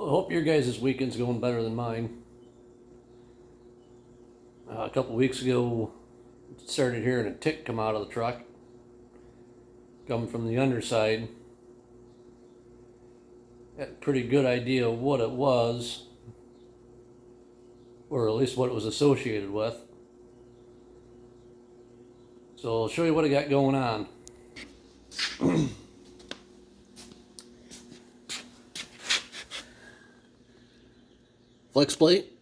Well, I hope your guys' weekend's going better than mine. A couple weeks ago, started hearing a tick come out of the truck, coming from the underside. Had a pretty good idea of what it was, or at least what it was associated with. So I'll show you what I got going on. Flex plate.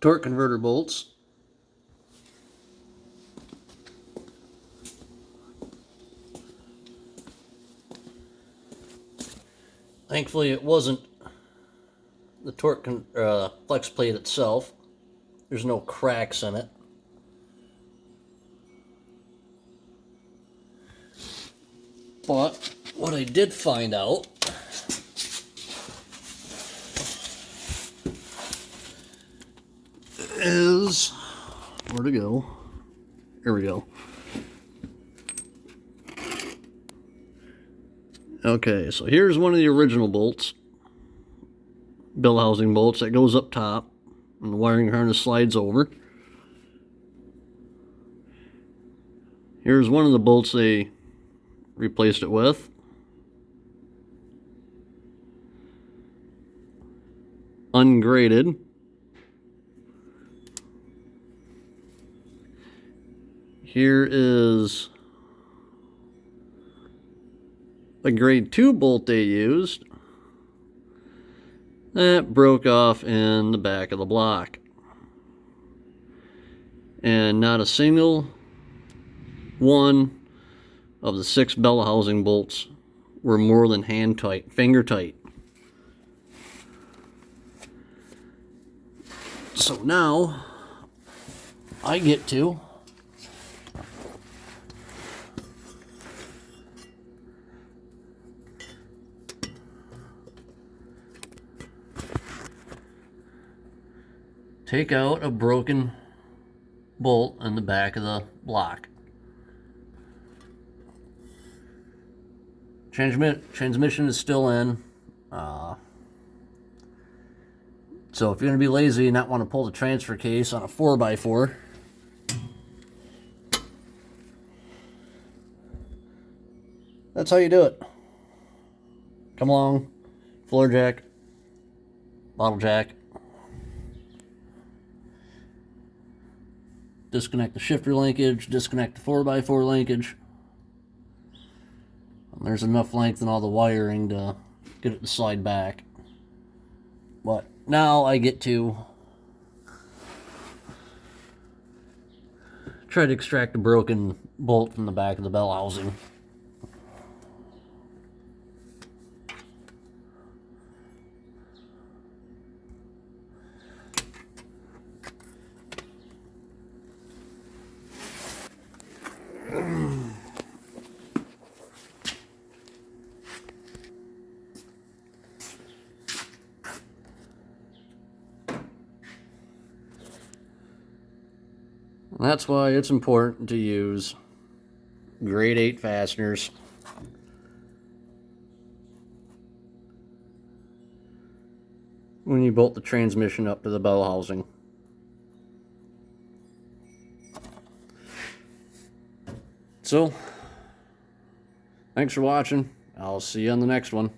Torque converter bolts. Thankfully it wasn't the torque flex plate itself. There's no cracks in it. But what I did find out is, where to go? Here we go. Okay, so here's one of the original bolts, bell housing bolts that goes up top, and the wiring harness slides over. Here's one of the bolts they replaced it with. Ungraded. Here is a grade 2 bolt they used that broke off in the back of the block. And not a single one of the 6 bell housing bolts were more than hand tight, finger tight. So now I get to take out a broken bolt in the back of the block. Transmission is still in. So if you're going to be lazy and not want to pull the transfer case on a 4x4, that's how you do it. Come along, floor jack, bottle jack. Disconnect the shifter linkage, disconnect the 4x4 linkage. And there's enough length in all the wiring to get it to slide back. But now I get to try to extract the broken bolt from the back of the bell housing. And that's why it's important to use grade 8 fasteners. When you bolt the transmission up to the bell housing. So, thanks for watching. I'll see you on the next one.